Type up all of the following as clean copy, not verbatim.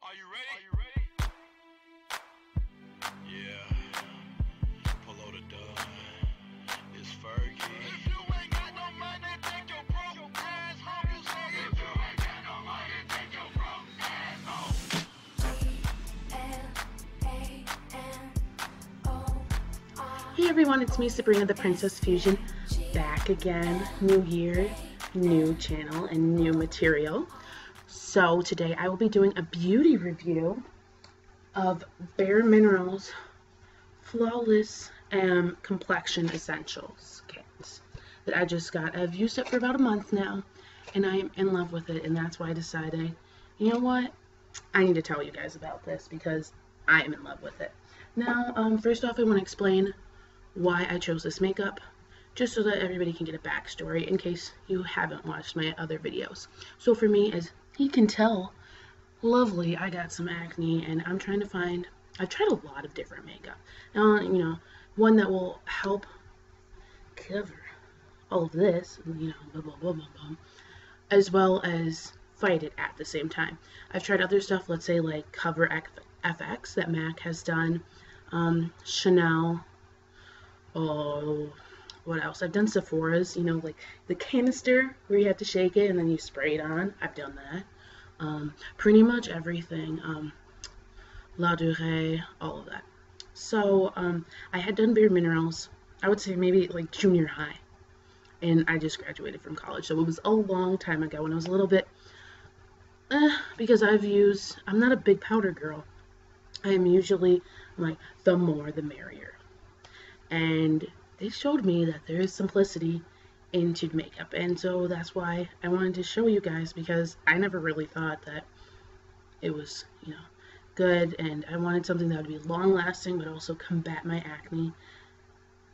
Are you ready? Yeah. Polo the dog. It's Fergie. If you ain't got no money, take your broke ass home. You say if you ain't got no money, take your broke ass home. Hey everyone, it's me Sabrina, the Princess Fusion, back again. New year, new channel, and new material. So today I will be doing a beauty review of Bareminerals Flawless Complexion Essentials kits that I just got. I've used it for about a month now, and I am in love with it, and that's why I decided, you know what, I need to tell you guys about this because I am in love with it. Now, first off, I want to explain why I chose this makeup, just so that everybody can get a backstory in case you haven't watched my other videos. So for me, as you can tell, lovely, I got some acne, and I'm trying to find, I've tried a lot of different makeup. Now, you know, one that will help cover all of this, you know, blah, blah, blah, blah, blah, as well as fight it at the same time. I've tried other stuff, let's say like Cover FX that MAC has done, Chanel, oh, what else? I've done Sephora's, you know, like the canister where you have to shake it and then you spray it on. I've done that. Pretty much everything. La Durée, all of that. So, I had done Bareminerals, I would say maybe like junior high. And I just graduated from college. So it was a long time ago when I was a little bit, because I'm not a big powder girl. I am usually like, the more the merrier. And they showed me that there is simplicity into makeup, and so that's why I wanted to show you guys, because I never really thought that it was, you know, good, and I wanted something that would be long lasting but also combat my acne,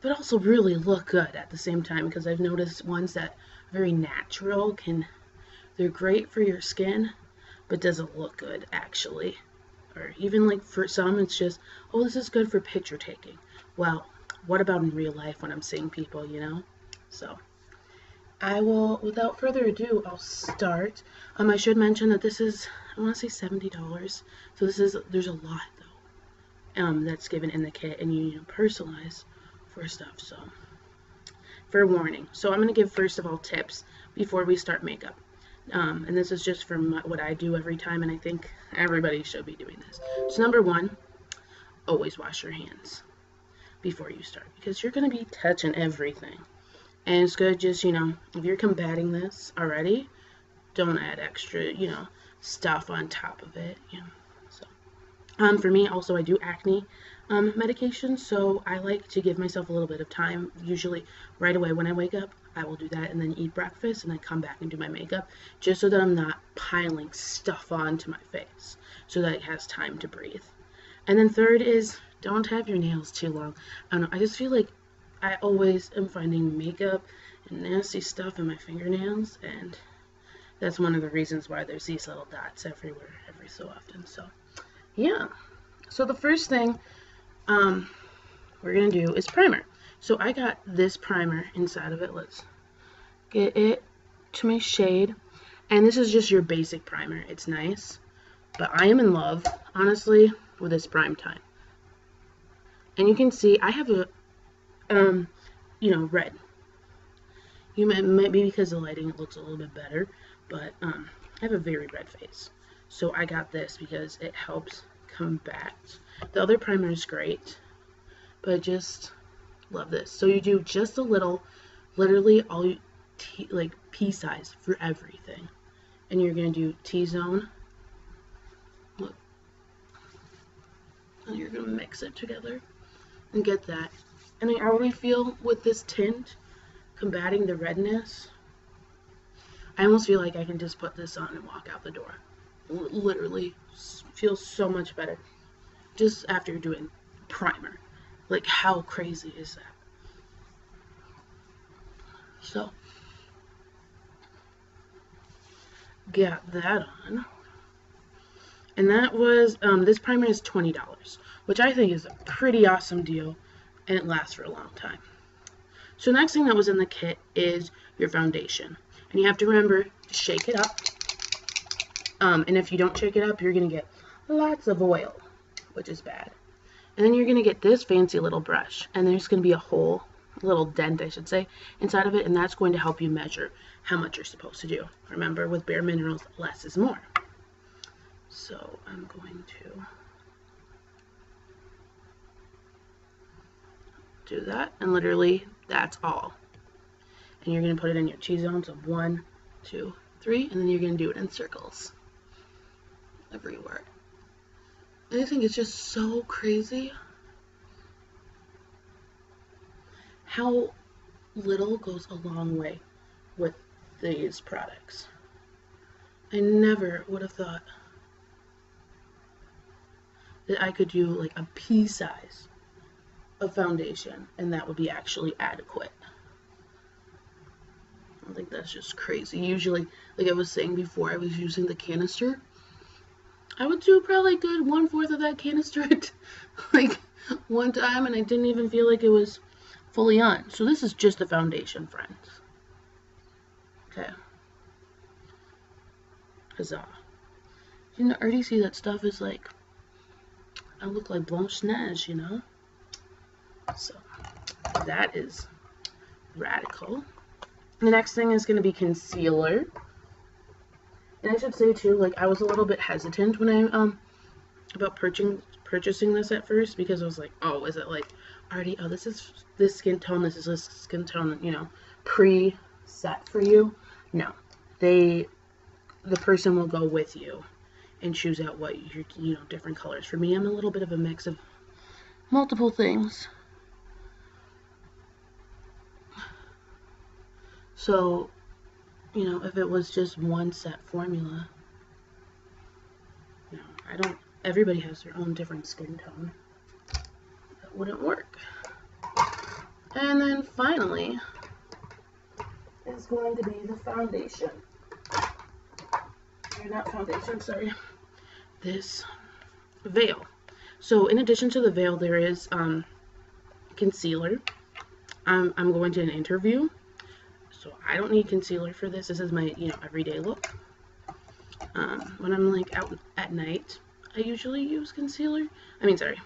but also really look good at the same time, because I've noticed ones that are very natural they're great for your skin but doesn't look good actually, or even like for some it's just, oh, this is good for picture taking. Well, what about in real life when I'm seeing people, you know? So I will, without further ado, I'll start. I should mention that this is, I want to say $70. So there's a lot though, that's given in the kit, and you personalize for stuff. So for warning. So I'm going to give first of all tips before we start makeup. And this is just from what I do every time, and I think everybody should be doing this. So number one, always wash your hands before you start, because you're going to be touching everything, and it's good, just, you know, if you're combating this already, don't add extra, you know, stuff on top of it, you know. So for me also, I do acne medication, so I like to give myself a little bit of time. Usually right away when I wake up, I will do that and then eat breakfast and then come back and do my makeup, just so that I'm not piling stuff onto my face, so that it has time to breathe. And then third is, don't have your nails too long. I don't know, I just feel like I always am finding makeup and nasty stuff in my fingernails, and that's one of the reasons why there's these little dots everywhere every so often. So yeah, so the first thing we're gonna do is primer. So I got this primer inside of it. Let's get it to my shade, and this is just your basic primer. It's nice, but I am in love, honestly, with this Prime Time. And you can see I have a, you know, red. You might be because of the lighting, it looks a little bit better, but I have a very red face. So I got this because it helps combat. The other primer is great, but I just love this. So you do just a little, literally all like pea size for everything. And you're gonna do T-zone. Look. And you're gonna mix it together and get that. And I already feel with this tint combating the redness, I almost feel like I can just put this on and walk out the door. Literally feels so much better just after doing primer. Like, how crazy is that? So got that on, and that was this primer is $20, which I think is a pretty awesome deal, and it lasts for a long time. So next thing that was in the kit is your foundation, and you have to remember to shake it up, and if you don't shake it up, you're gonna get lots of oil, which is bad. And then you're going to get this fancy little brush, and there's going to be a hole, a little dent, I should say, inside of it, and that's going to help you measure how much you're supposed to do. Remember, with Bareminerals, less is more. So I'm going to do that, and literally that's all. And you're going to put it in your T-zones of 1, 2, 3, and then you're going to do it in circles everywhere. And I think it's just so crazy how little goes a long way with these products. I never would have thought that I could do like a pea size of foundation and that would be actually adequate. I think that's just crazy. Usually, like I was saying before, I was using the canister. I would do probably good 1/4 of that canister at like one time, and I didn't even feel like it was fully on. So this is just the foundation, friends. Okay. Huzzah. You know, already see that stuff is like, I look like Blanche-Neige, you know? So that is radical. The next thing is going to be concealer. And I should say too, like I was a little bit hesitant when I about purchasing this at first, because I was like, oh, is it like already, oh, this is this skin tone, this is this skin tone, you know, pre-set for you? No, the person will go with you and choose out what your, you know, different colors. For me, I'm a little bit of a mix of multiple things. So, you know, if it was just one set formula, you know, everybody has their own different skin tone. That wouldn't work. And then finally is going to be the foundation. Or not foundation, sorry. This veil. So in addition to the veil, there is concealer. I'm going to an interview, so I don't need concealer for this. This is my, you know, everyday look. When I'm like out at night, I usually use concealer. I mean, sorry,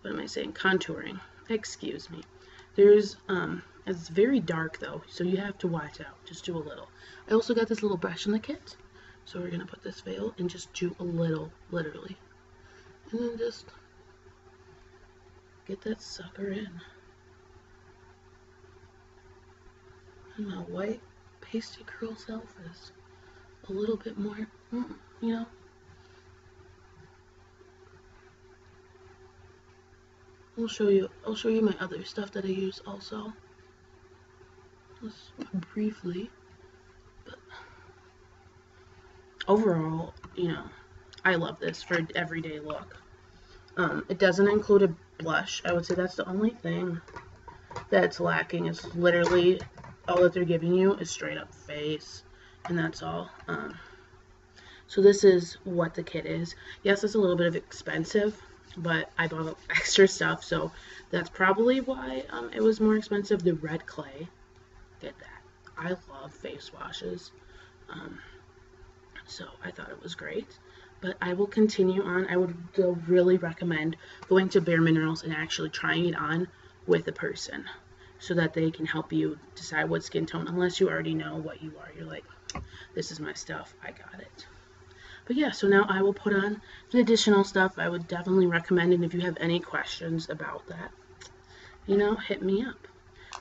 what am I saying? Contouring. Excuse me. There's it's very dark though, so you have to watch out. Just do a little. I also got this little brush in the kit, so we're gonna put this veil and just do a little, literally, and then just get that sucker in. And my white pasty curl self is a little bit more, you know. I'll show you my other stuff that I use also. Just briefly. But overall, you know, I love this for everyday look. It doesn't include a blush. I would say that's the only thing that's lacking. Is literally all that they're giving you is straight up face, and that's all. So this is what the kit is. Yes, it's a little bit of expensive, but I bought extra stuff, so that's probably why it was more expensive. The red clay, get that. I love face washes, so I thought it was great. But I will continue on. I would really recommend going to Bareminerals and actually trying it on with a person, so that they can help you decide what skin tone, unless you already know what you are. You're like, this is my stuff, I got it. But yeah, so now I will put on the additional stuff. I would definitely recommend, and if you have any questions about that, you know, hit me up.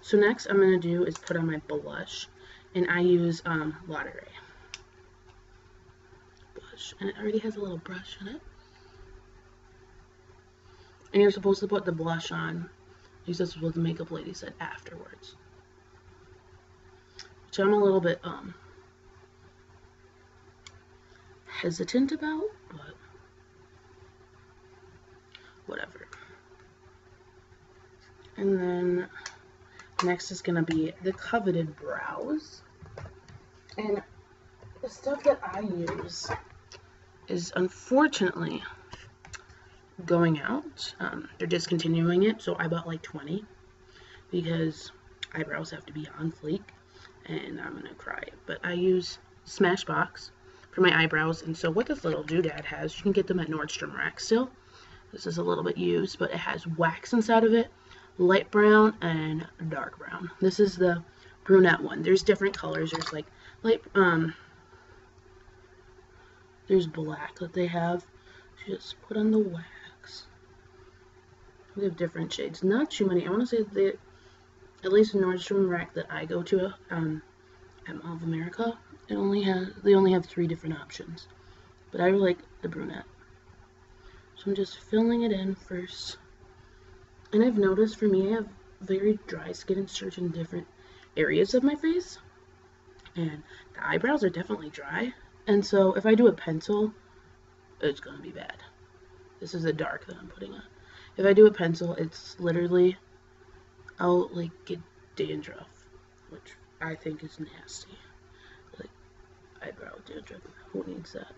So next I'm going to do is put on my blush, and I use Lauderay blush, and it already has a little brush in it. And you're supposed to put the blush on, this is what the makeup lady said, afterwards. Which I'm a little bit hesitant about, but whatever. And then next is gonna be the coveted brows. And the stuff that I use is unfortunately going out. They're discontinuing it, so I bought like 20 because eyebrows have to be on fleek, and I'm gonna cry. But I use Smashbox for my eyebrows. And so what this little doodad has, you can get them at Nordstrom Rack still. This is a little bit used, but it has wax inside of it, light brown and dark brown. This is the brunette one. There's different colors. There's like light, there's black that they have. Just put on the wax. We have different shades. Not too many. I want to say that at least in Nordstrom Rack that I go to at Mall of America, they only have 3 different options. But I really like the brunette. So I'm just filling it in first. And I've noticed for me, I have very dry skin in certain different areas of my face. And the eyebrows are definitely dry. And so if I do a pencil, it's going to be bad. This is the dark that I'm putting on. If I do a pencil, it's literally, I'll like get dandruff, which I think is nasty. Like eyebrow dandruff, who needs that?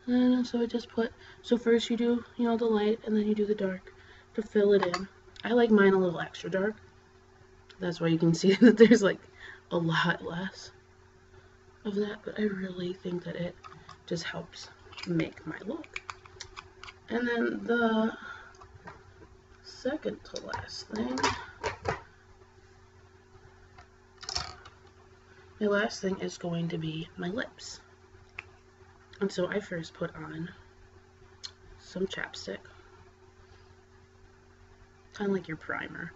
And so I just put, so first you do, you know, the light, and then you do the dark to fill it in. I like mine a little extra dark. That's why you can see that there's like a lot less of that, but I really think that it just helps make my look. And then the second to last thing, my last thing is going to be my lips. And so I first put on some chapstick, kind of like your primer.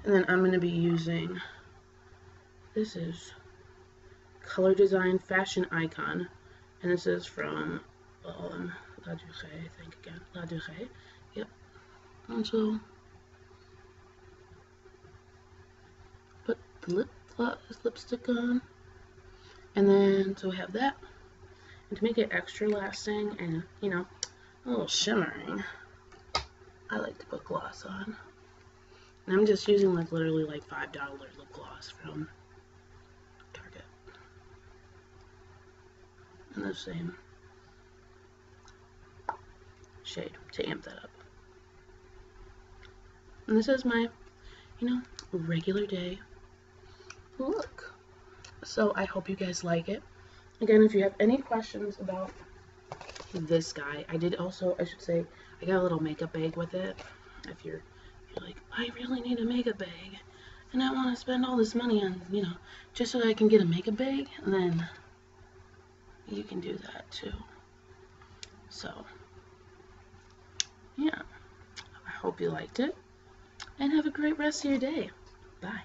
And then I'm going to be using, this is Color Design Fashion Icon, and this is from La Durée, I think again, La Durée, yep. And so, put the lipstick on, and then so we have that, and to make it extra lasting and, you know, a little shimmering, I like to put gloss on. And I'm just using like literally like $5 lip gloss from Target. And the same shade to amp that up. And this is my, you know, regular day look. So I hope you guys like it. Again, if you have any questions about this guy, I should say, I got a little makeup bag with it. If you're like, I really need a makeup bag, and I want to spend all this money on, you know, just so that I can get a makeup bag, and then you can do that too. So, yeah, I hope you liked it, and have a great rest of your day. Bye.